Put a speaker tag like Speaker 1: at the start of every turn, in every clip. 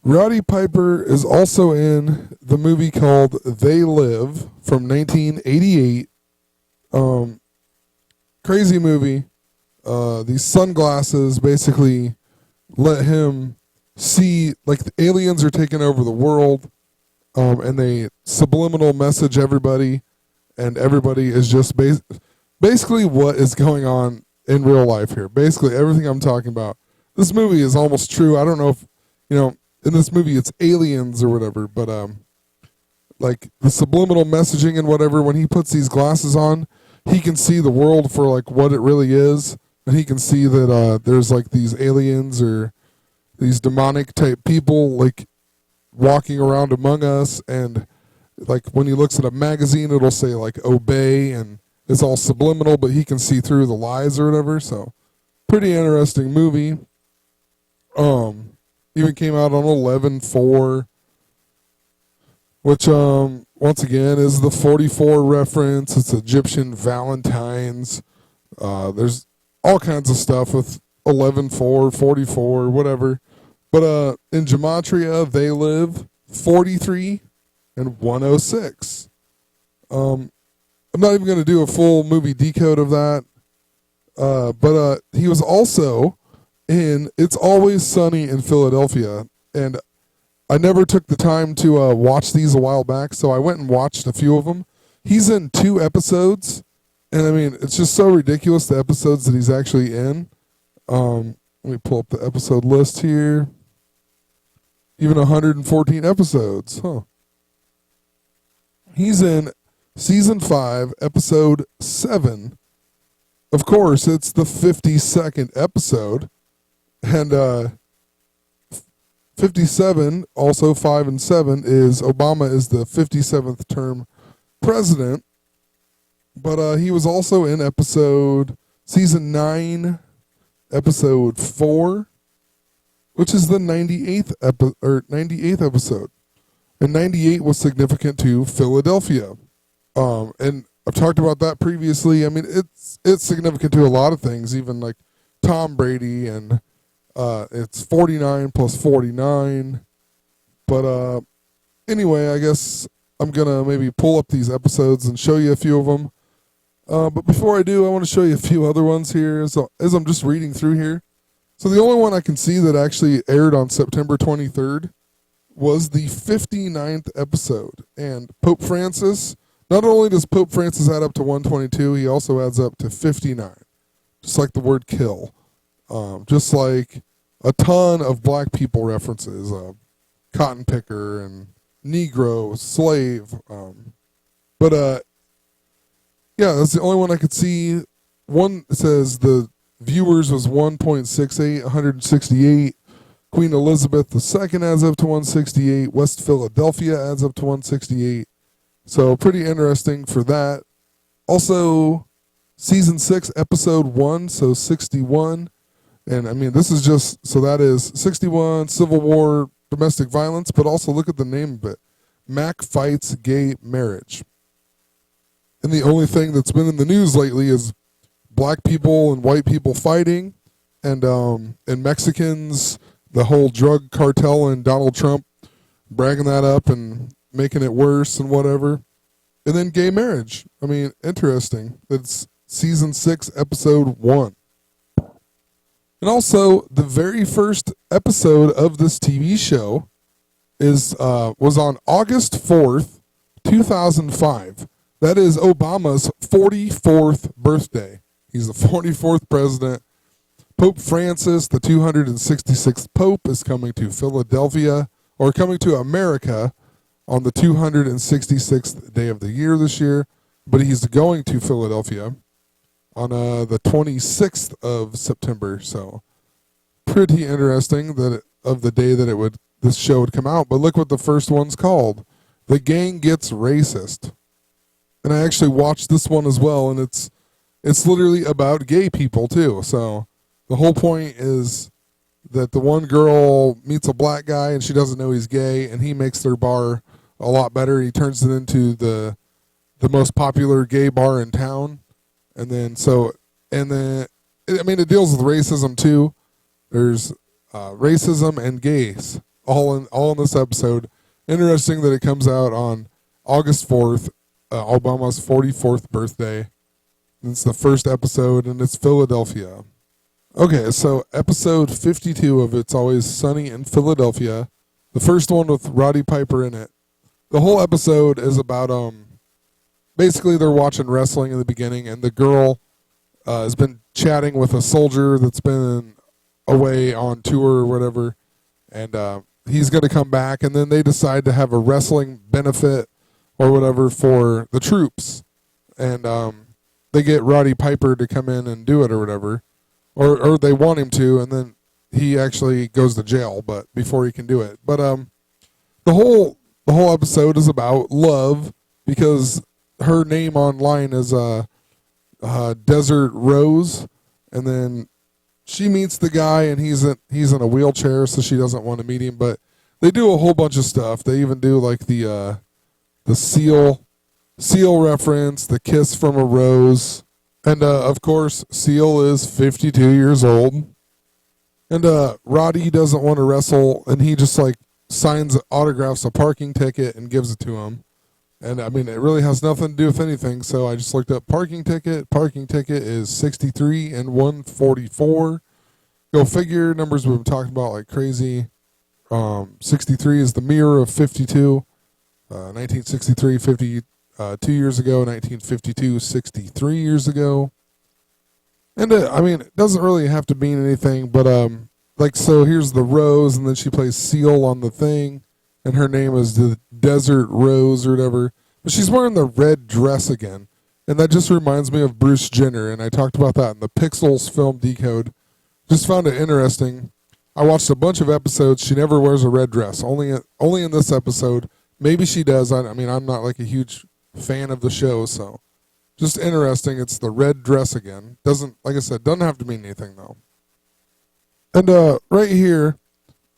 Speaker 1: Roddy Piper is also in the movie called They Live from 1988. Um, Crazy movie. These sunglasses basically let him see, like, the aliens are taking over the world, and they subliminal message everybody, and everybody is just basically what is going on in real life here. Basically, everything I'm talking about. This movie is almost true. I don't know if, in this movie it's aliens or whatever, but like the subliminal messaging and whatever, when he puts these glasses on, he can see the world for like what it really is, and he can see that there's like these aliens or these demonic type people like walking around among us, and like when he looks at a magazine it'll say like obey, and it's all subliminal, but he can see through the lies or whatever. So pretty interesting movie. Even came out on 11/4, which once again is the 44 reference. It's Egyptian Valentine's. There's all kinds of stuff with 11/4, 44, whatever. But in gematria, They Live 43 and 106. I'm not even going to do a full movie decode of that. But he was also in It's Always Sunny in Philadelphia. And I never took the time to watch these a while back, so I went and watched a few of them. He's in 2 episodes, and I mean, it's just so ridiculous, the episodes that he's actually in. Let me pull up the episode list here. Even 114 episodes. Huh. He's in Season 5, Episode 7. Of course, it's the 52nd episode. And 57, also 5 and 7, is Obama is the 57th term president. But he was also in Season 9, Episode 4, which is the 98th episode. And 98 was significant to Philadelphia. And I've talked about that previously. I mean, it's significant to a lot of things, even like Tom Brady, and it's 49 plus 49. But anyway, I guess I'm going to maybe pull up these episodes and show you a few of them. But before I do, I want to show you a few other ones here as I'm just reading through here. So the only one I can see that actually aired on September 23rd was the 59th episode. And Pope Francis, not only does Pope Francis add up to 122, he also adds up to 59. Just like the word kill. Just like a ton of black people references. Cotton picker and Negro, slave. But yeah, that's the only one I could see. One says the viewers was 1.68, 168. Queen Elizabeth II adds up to 168. West Philadelphia adds up to 168. So pretty interesting for that. Also, Season 6, Episode 1, so 61. And I mean, this is just, so that is 61, Civil War, domestic violence, but also look at the name of it. Mac Fights Gay Marriage. And the only thing that's been in the news lately is black people and white people fighting, and Mexicans, the whole drug cartel, and Donald Trump bragging that up and making it worse and whatever. And then gay marriage. I mean, interesting. It's Season 6, Episode 1. And also, the very first episode of this TV show was on August 4th, 2005. That is Obama's 44th birthday. He's the 44th president. Pope Francis, the 266th Pope, is coming to Philadelphia, or coming to America on the 266th day of the year this year. But he's going to Philadelphia on the 26th of September. So pretty interesting of the day that this show would come out. But look what the first one's called. The Gang Gets Racist. And I actually watched this one as well, and it's literally about gay people too. So the whole point is that the one girl meets a black guy and she doesn't know he's gay, and he makes their bar a lot better. He turns it into the most popular gay bar in town. And then it deals with racism too. There's racism and gays. all in this episode. Interesting that it comes out on August 4th, Obama's 44th birthday. It's the first episode, and it's Philadelphia. Okay, so episode 52 of It's Always Sunny in Philadelphia, the first one with Roddy Piper in it. The whole episode is about, basically they're watching wrestling in the beginning, and the girl has been chatting with a soldier that's been away on tour or whatever, and he's going to come back, and then they decide to have a wrestling benefit or whatever for the troops, and they get Roddy Piper to come in and do it or whatever, or they want him to, and then he actually goes to jail, but before he can do it. But the whole episode is about love, because her name online is Desert Rose, and then she meets the guy, and he's in a wheelchair, so she doesn't want to meet him. But they do a whole bunch of stuff. They even do like the Seal reference, the kiss from a rose, and of course Seal is 52 years old, and Roddy doesn't want to wrestle, and he just like autographs a parking ticket and gives it to him. And I mean, it really has nothing to do with anything, so I just looked up parking ticket. Parking ticket is 63 and 144. Go figure, numbers we've been talking about like crazy. 63 is the mirror of 52. 1963, 52 years ago. 1952, 63 years ago. And I mean, it doesn't really have to mean anything, but like, so here's the rose, and then she plays Seal on the thing, and her name is the Desert Rose or whatever. But she's wearing the red dress again, and that just reminds me of Bruce Jenner, and I talked about that in the Pixels film Decode. Just found it interesting. I watched a bunch of episodes. She never wears a red dress, only in this episode. Maybe she does. I mean, I'm not like a huge fan of the show, so just interesting. It's the red dress again. Doesn't, like I said, doesn't have to mean anything though. And right here,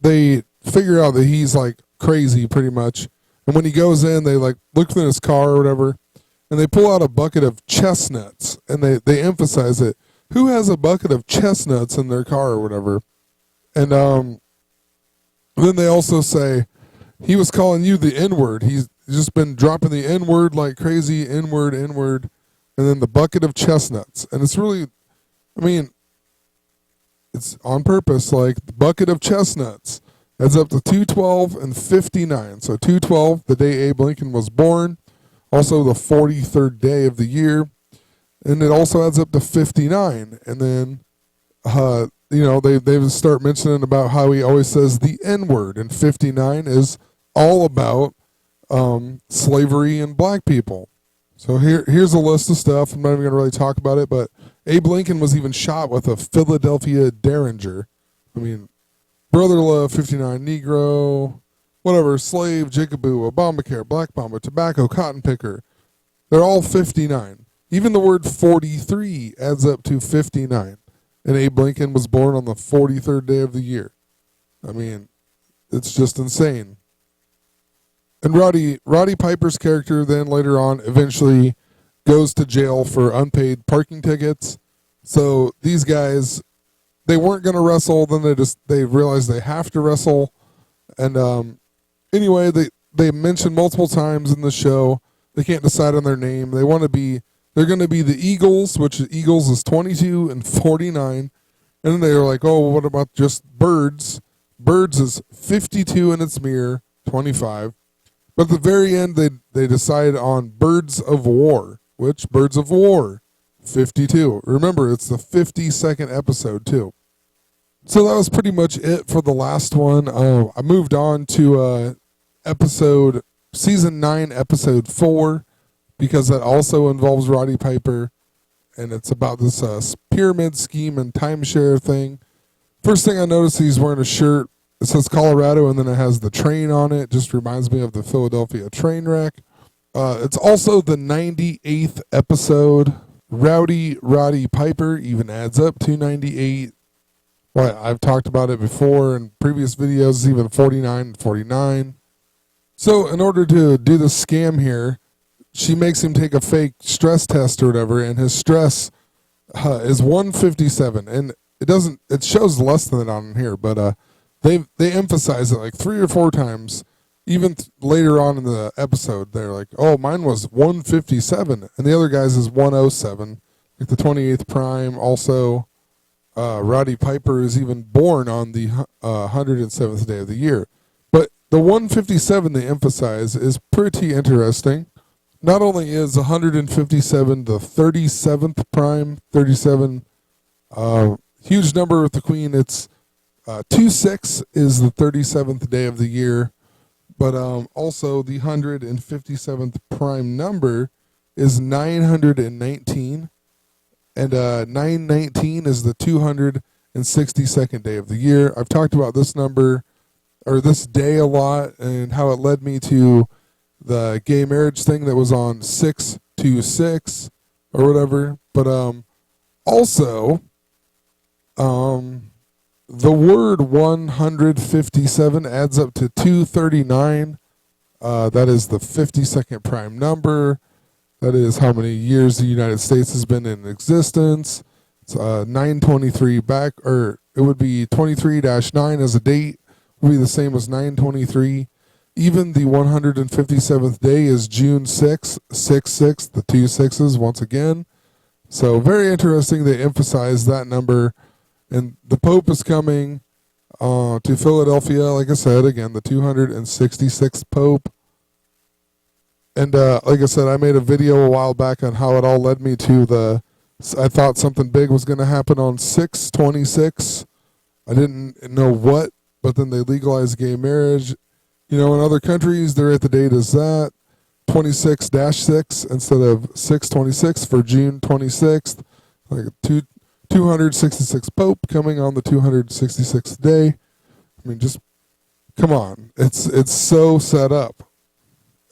Speaker 1: they figure out that he's like crazy pretty much. And when he goes in, they like look in his car or whatever, and they pull out a bucket of chestnuts, and they emphasize it. Who has a bucket of chestnuts in their car or whatever? And then they also say, he was calling you the N-word. He's just been dropping the N-word like crazy, N-word, N-word, and then the bucket of chestnuts. And it's really, I mean, it's on purpose, like the bucket of chestnuts. Adds up to 212 and 59. So 212, the day Abe Lincoln was born. Also the 43rd day of the year. And it also adds up to 59. And then, they start mentioning about how he always says the N-word. And 59 is all about slavery and black people. So here's a list of stuff. I'm not even going to really talk about it, but Abe Lincoln was even shot with a Philadelphia Derringer. I mean, Brother Love, 59, Negro, whatever, Slave, Jigaboo, Obamacare, Black Bomber, Tobacco, Cotton Picker. They're all 59. Even the word 43 adds up to 59. And Abe Lincoln was born on the 43rd day of the year. I mean, it's just insane. And Roddy Piper's character then later on eventually goes to jail for unpaid parking tickets. So these guys, they weren't going to wrestle. Then they realized they have to wrestle. And anyway, they mentioned multiple times in the show they can't decide on their name. They're going to be the Eagles, which Eagles is 22 and 49. And then they were like, oh, what about just Birds? Birds is 52 and its mirror, 25. But at the very end, they decide on Birds of War, which Birds of War, 52. Remember, it's the 52nd episode, too. So that was pretty much it for the last one. I moved on to Season 9, Episode 4, because that also involves Roddy Piper, and it's about this pyramid scheme and timeshare thing. First thing I noticed, he's wearing a shirt. It says Colorado, and then it has the train on it. Just reminds me of the Philadelphia train wreck. It's also the 98th episode. Roddy Piper even adds up to 98. Well, I've talked about it before in previous videos, even 49 and 49. So in order to do the scam here, she makes him take a fake stress test or whatever, and his stress is 157. And it shows less than that on here, but they emphasize it like 3 or 4 times. Even later on in the episode, they're like, "Oh, mine was 157, and the other guy's is 107." Like the 28th prime. Also, Roddy Piper is even born on the 107th day of the year. But the 157 they emphasize is pretty interesting. Not only is 157 the 37th prime, 37, huge number with the Queen. It's 26 is the 37th day of the year. But also the 157th prime number is 919. And 919 is the 262nd day of the year. I've talked about this number, or this day, a lot, and how it led me to the gay marriage thing that was on 626 or whatever. But also, the word 157 adds up to 239. That is the 52nd prime number. That is how many years the United States has been in existence. It's 923 back, or it would be 23-9 as a date. Would be the same as 923. Even the 157th day is June 6, 6, the 2 6s once again. So very interesting. They emphasize that number. And the Pope is coming to Philadelphia, like I said, again, the 266th Pope. And like I said, I made a video a while back on how it all led me to I thought something big was going to happen on 6/26. I didn't know what, but then they legalized gay marriage. You know, in other countries, they're at the date as that, 26-6 instead of 6/26 for June 26th. Like 266 Pope coming on the 266th day. I mean, just come on. It's so set up.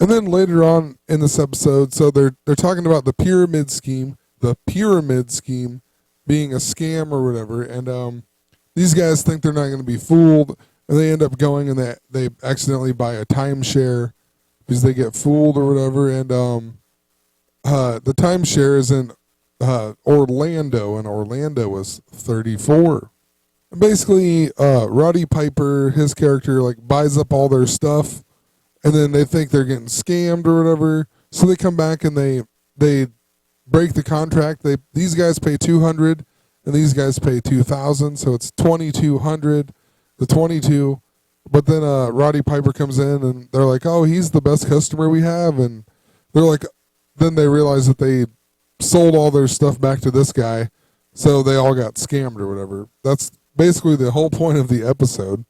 Speaker 1: And then later on in this episode, so they're talking about the pyramid scheme being a scam or whatever, and these guys think they're not going to be fooled, and they end up going and they accidentally buy a timeshare because they get fooled or whatever, and the timeshare is in Orlando, and Orlando was 34. And basically, Roddy Piper, his character, like buys up all their stuff. And then they think they're getting scammed or whatever. So they come back and they break the contract. These guys pay $200 and these guys pay $2,000. So it's $2,200, the 22. But then Roddy Piper comes in and they're like, "Oh, he's the best customer we have." And they're like, then they realize that they sold all their stuff back to this guy. So they all got scammed or whatever. That's basically the whole point of the episode.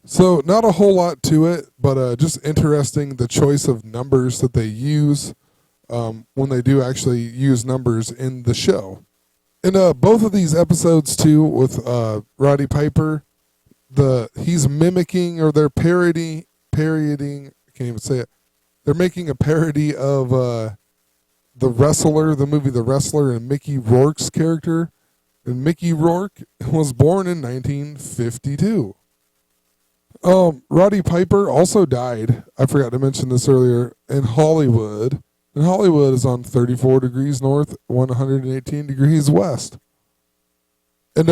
Speaker 1: So not a whole lot to it, but just interesting the choice of numbers that they use when they do actually use numbers in the show. In both of these episodes too, with Roddy Piper, he's mimicking, or they're parodying, I can't even say it. They're making a parody of The Wrestler, the movie The Wrestler, and Mickey Rourke's character. And Mickey Rourke was born in 1952. Roddy Piper also died, I forgot to mention this earlier, in Hollywood. And Hollywood is on 34 degrees north, 118 degrees west. And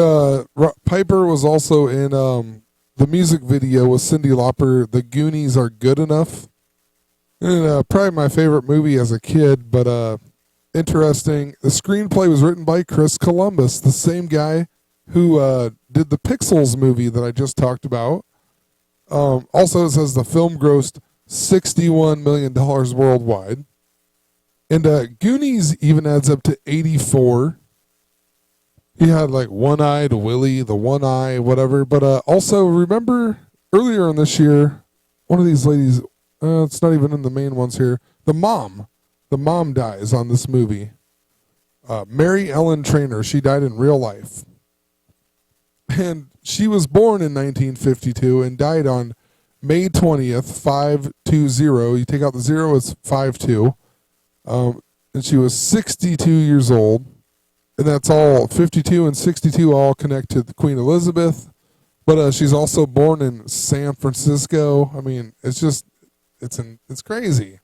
Speaker 1: Piper was also in the music video with Cyndi Lauper, The Goonies Are Good Enough. And probably my favorite movie as a kid, but interesting. The screenplay was written by Chris Columbus, the same guy who did the Pixels movie that I just talked about. Also, it says the film grossed $61 million worldwide. And Goonies even adds up to 84. He had like One-Eyed Willie, the One Eye, whatever. But also, remember earlier in this year, one of these ladies, it's not even in the main ones here, the mom dies on this movie. Mary Ellen Trainor, she died in real life. And she was born in 1952 and died on May 20th, 520. You take out the 0, it's 52. And she was 62 years old. And that's all, 52 and 62 all connect to Queen Elizabeth. But she's also born in San Francisco. I mean, it's crazy.